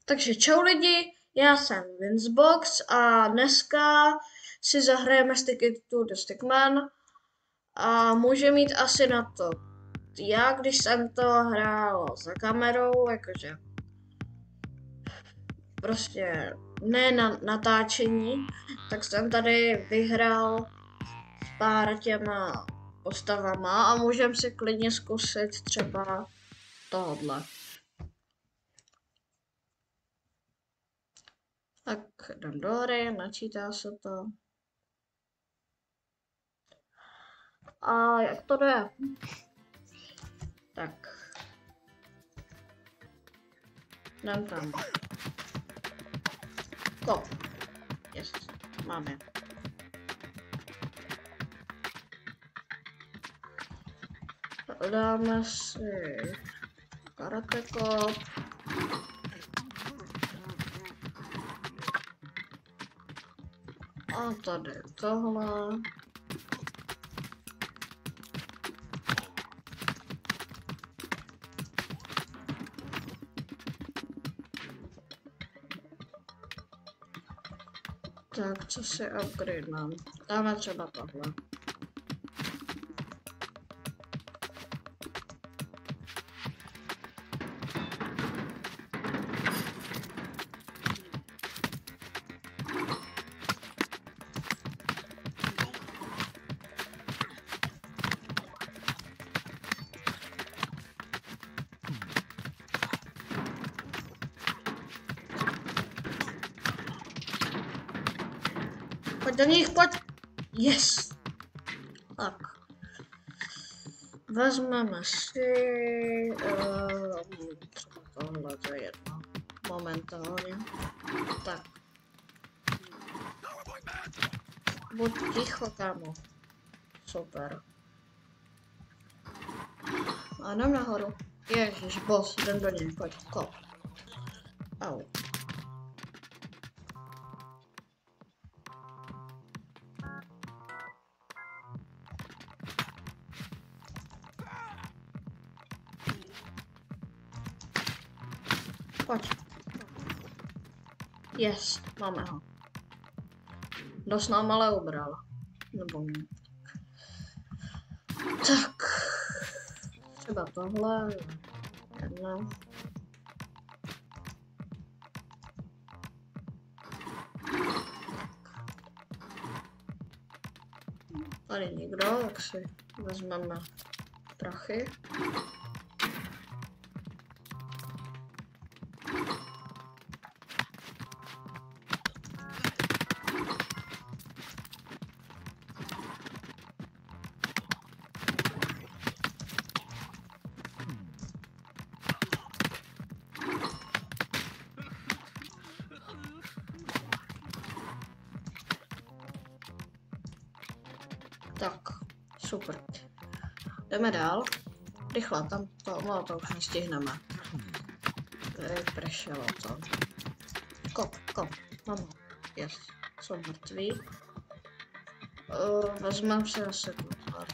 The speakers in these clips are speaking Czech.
Takže čau lidi, já jsem Vincebox a dneska si zahrajeme Stick to the Stickman a může mít asi na to. Já, když jsem to hrál za kamerou, jakože prostě ne na natáčení, tak jsem tady vyhrál s pár těma postavama a můžeme si klidně zkusit třeba tohle. Tak jdem do hry, načítá se to. A jak to jde? Tak. Jdem tam. Kop. Yes, máme. Dáme si karate kop. A tady tohle. Tak, co si upgradenám? Dáme třeba tohle. Pojď do nich, pojď! Yes! Tak. Vezmeme si... třeba tohle, to je jedno. Momentálně. Tak. Buď ticho, kámo. Super. A jdem nahoru. Ježiš, boss, jdem do něj, pojď, kop. Au. Pojď. Yes, máme ho. Dost nám ale ubral. Nebo mě. Tak. Třeba tohle. Jedno. Tady nikdo, tak si vezmeme prachy. Tak, super. Jdeme dál. Rychle, tam to, no, to už nestihneme. Prešelo to. Kop, mám. Yes, jsou mrtví. Vezmeme si zase tuhle.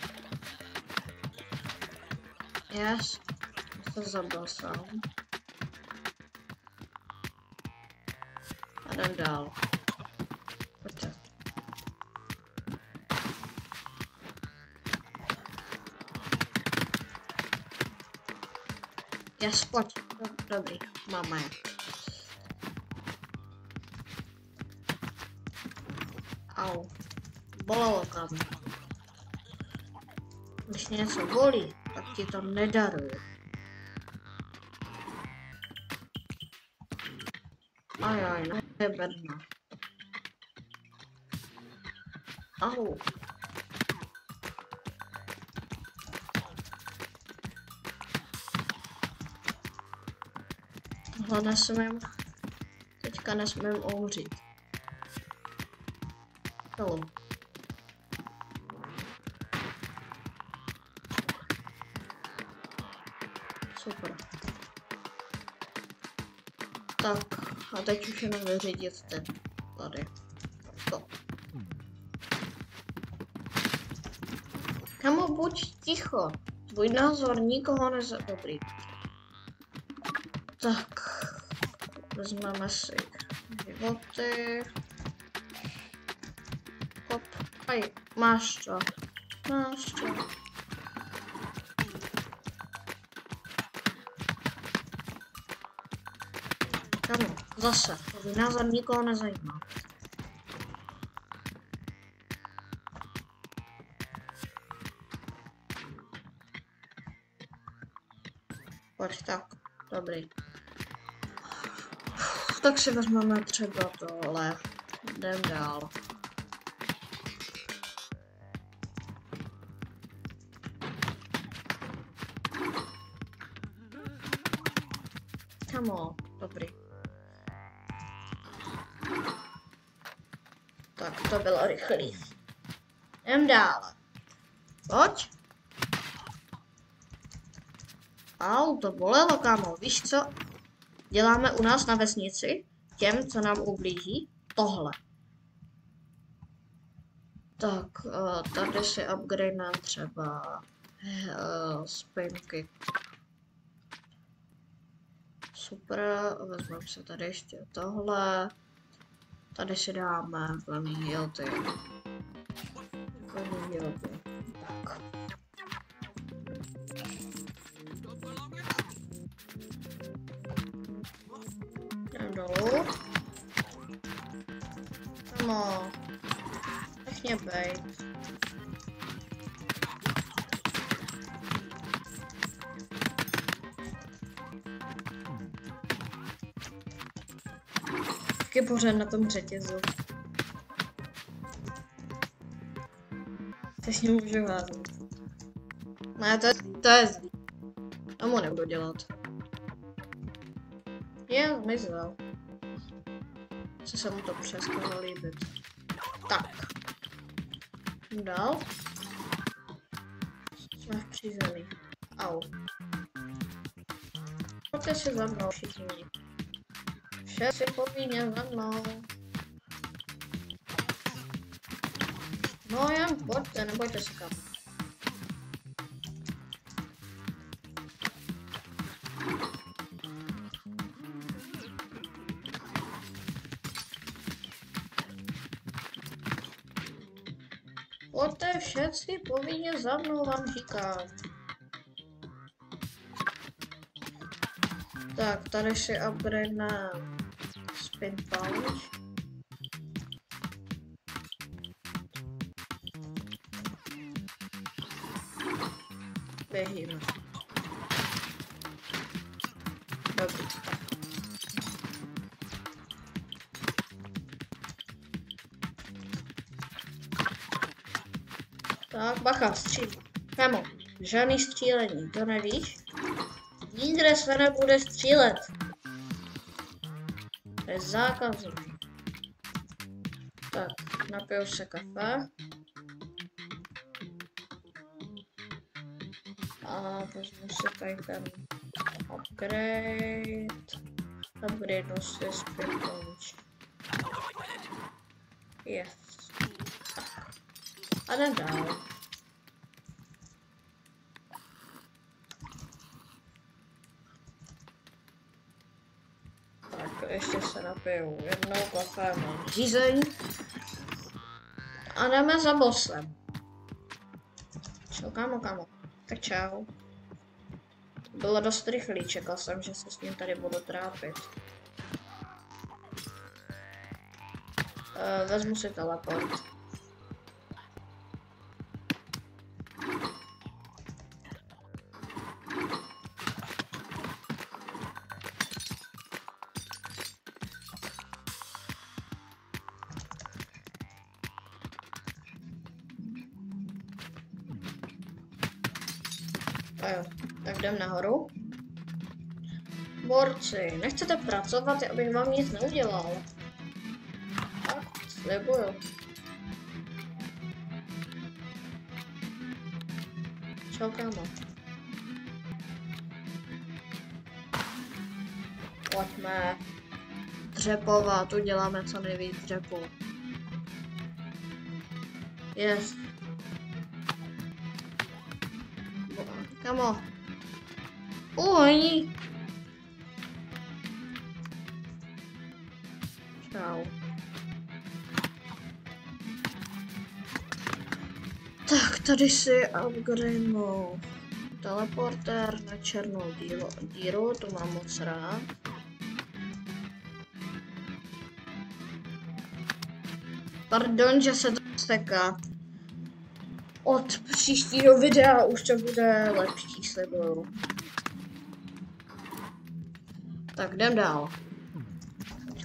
Yes, to zabil sám. A jdem dál. Pojďte. Yes, pojď. Dobrý, máme je. Au. Bolelo tam. Když něco bolí, tak ti to nedaruju. Ajaj, no je bedna. Au. Tohle nesmím. Teďka nesmím umřít. Hello. Super. Tak, a teď už jenom vyřídit ten tady. To. Kamo, buď ticho. Tvůj názor nikoho dobrý. Tak. Vezmeme si životy. Hop. Aj, máš to. Máš to. Kamo, zase, to názor nikoho nezajímá. Pojď, tak, dobrý. Tak si vezmeme třeba tohle. Jdem dál. Kamo, dobrý. Tak to bylo rychlý. Jdem dále. Pojď. Au, to bolelo, kámo. Víš co? Děláme u nás na vesnici těm, co nám ublíží, tohle. Tak, tady si upgradenám třeba spinky. Super, vezmeme si tady ještě tohle. Tady si dáme velmi hilty. Tak. Jdem dolů. No, nech mě bejt. Je pořád na tom řetězu. Teď nemůžu házet. Ne, to je zlý. Tomu nebudu dělat. Je, zmizel. Co se mu to přestalo líbit. Tak. Dál. Jsme v přízemí. Au. Pojďte si za mnou všichni. Vše si povíně za mnou. No jen pojďte, nebojte se kam. Pojďte všetci povíně za mnou, vám říkám. Tak, tady si upgrade na spin pouch. Běhíme. Dobrý. Tak, bacha, střílí. Kamo, žádný střílení, to nevíš? Nikde se nebude střílet. To je zákaz. Tak, napiju se kafe. A vezmu si tady ten upgrade. Upgrade si spin pouch. Yes. A jdem dál. Tak ještě se napiju jednou kafe, mám řízení. A jdeme za bossem. Čau, kámo. Tak čau. Bylo dost rychlý, čekal jsem, že se s ním tady budu trápit. Vezmu si teleport. A jo, tak jdem nahoru. Borci, nechcete pracovat, abych vám nic neudělal. Tak, slibuju. Čau, kámo. Pojďme dřepovat, uděláme co nejvíc dřepu. Yes. Kamo. Uj. Čau. Tak, tady si upgradenu teleportér na černou díru, to mám moc rád. Pardon, že se to steká. Od příštího videa už to bude lepší, slibuju. Tak jdem dál.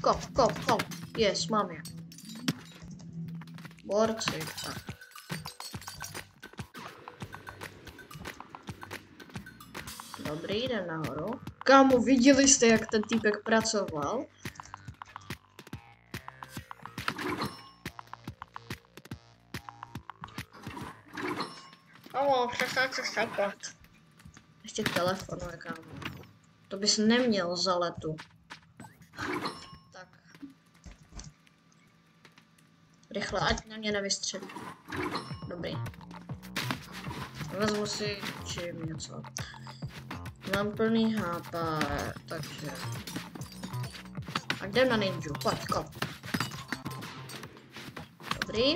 Kop. Yes, mám je. Borci, tak. Dobrý, jdem nahoru. Kámo, viděli jste, jak ten týpek pracoval? Přestaň se sekat. Ještě telefonuje, kámo. To bys neměl za letu. Tak. Rychle, ať na mě nevystřelí. Dobrý. Vezmu si čím něco. Mám plný HP, takže... A jdem na ninju, pojď, kop. Dobrý.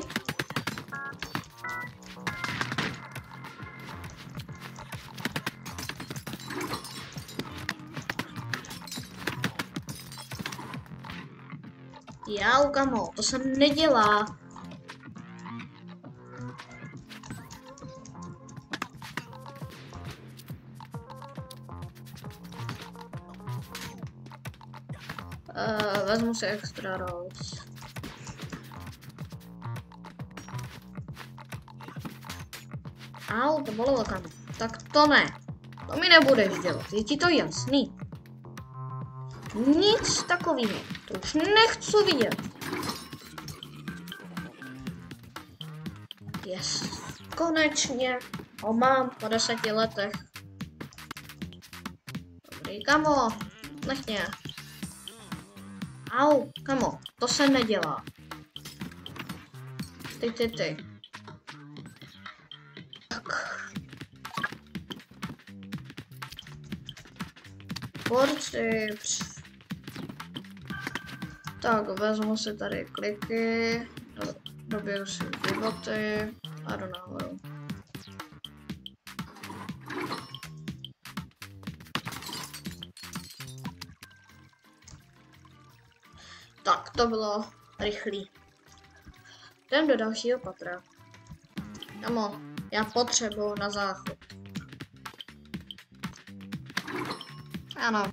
Jau, kamo, to se nedělá. Vezmu si extra rolls. Au, to bolelo, kamo. Tak to ne. To mi nebudeš dělat, je ti to jasný? Nic takového. To už nechci vidět. Yes. Konečně ho mám po 10 letech. Dobrý, kamo. Nech mě. Au, kamo. To se nedělá. Ty. Tak. Borci. Tak, vezmu si tady kliky, dobiju si životy a jdu nahoru. Tak, to bylo rychlý. Jdem do dalšího patra. Kamo, já potřebuji na záchod. Ano.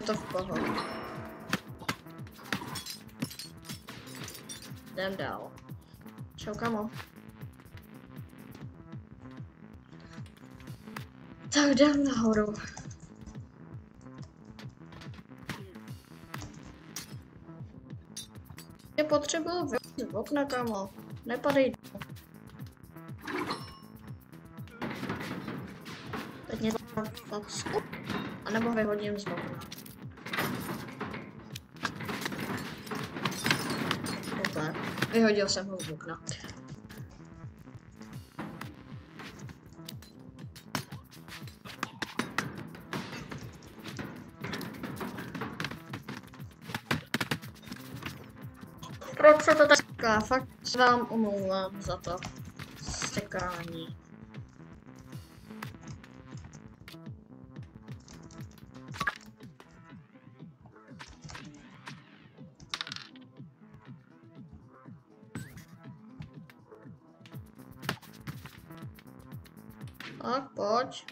To v pohodě. Jdem dál. Čau, kamo. Tak jdem nahoru. Je potřebuji vyjít z okna, kamo. Nepadej. Teď něco facku. A nebo vyhodím z okna. Vyhodil jsem ho z okna. Proč se to tak stěká? Fakt se vám omlouvám za to stěkání. Tak, pojď.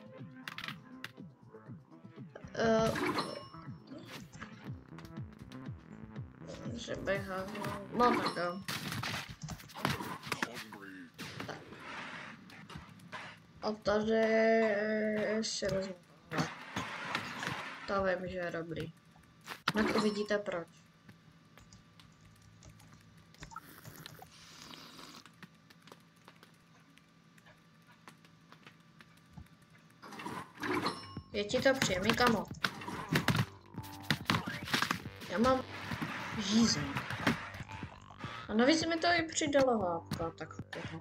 Že běhá. No tak jo. Tak. A tady si vezmu tohle. To vím, že je dobrý. Tak uvidíte proč. Je ti to příjemný, kamo? Já mám žízeň. A navíc mi to i přidalo hápka, tak toho.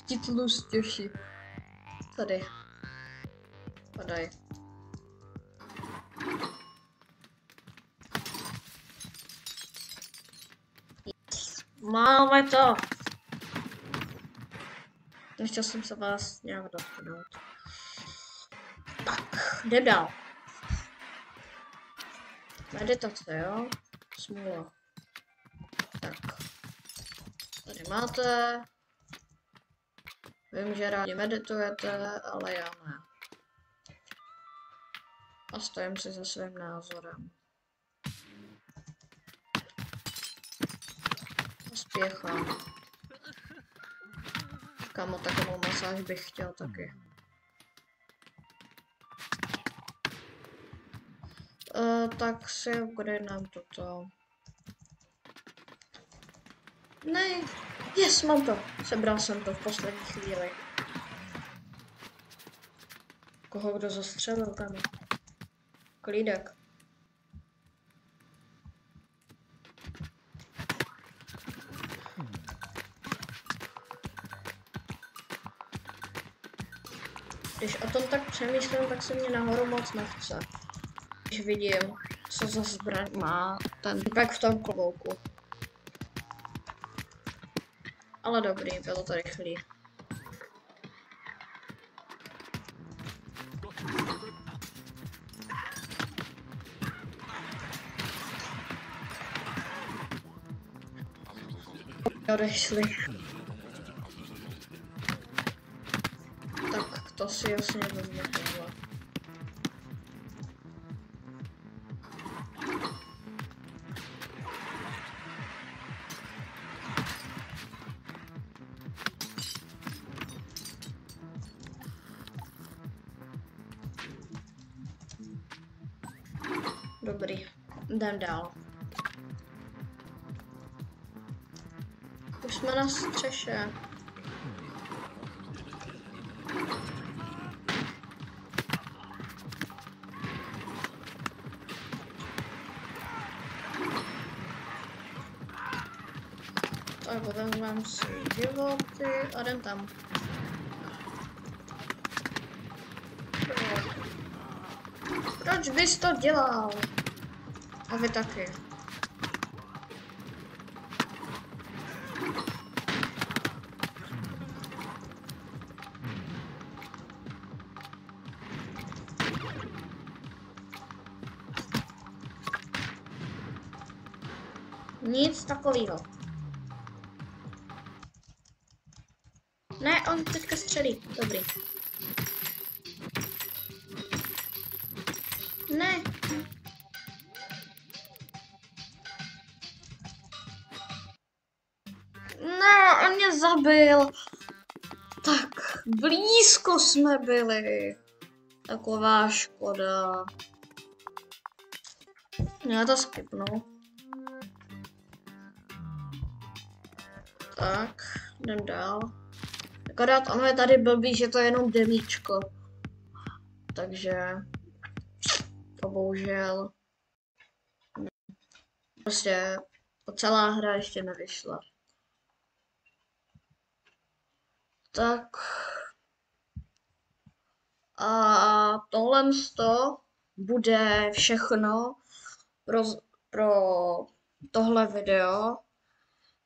ti tlustěši. Tady. Padaj. Yes. Máme to. Nechtěl jsem se vás nějak dotknout. Tak, jdem dál. Meditace, jo? Smůla. Tak. Tady máte. Vím, že rádi meditujete, ale já ne. A stojím si za svým názorem. Spěchám. Kámo, takovou masáž bych chtěl taky. Tak si upgradenám toto. Ne, yes, mám to. Sebral jsem to v poslední chvíli. Koho kdo zastřelil tam? Klídek. Když o tom tak přemýšlím, tak se mě nahoru moc nechce. Když vidím, co za zbraň má ten typek v tom klobouku. Ale dobrý, bylo to rychlý. Odešli. Tak to si jasně vezmu tohle. Dobrý, jdem dál. Už jsme na střeše. Tak vezmeme si životy a jdem tam. Proč bys to dělal? A vy taky. Nic takového. Ne, on teďka střelí. Dobrý. Ne. Ne, on mě zabil. Tak, blízko jsme byli. Taková škoda. Já to skipnu. Tak, jdem dál. Akorát ono je tady blbý, že to je jenom demíčko. Takže to bohužel. Prostě celá hra ještě nevyšla. Tak. A tohle bude všechno pro tohle video.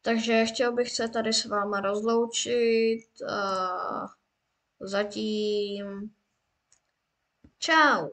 Takže chtěl bych se tady s váma rozloučit a zatím čau.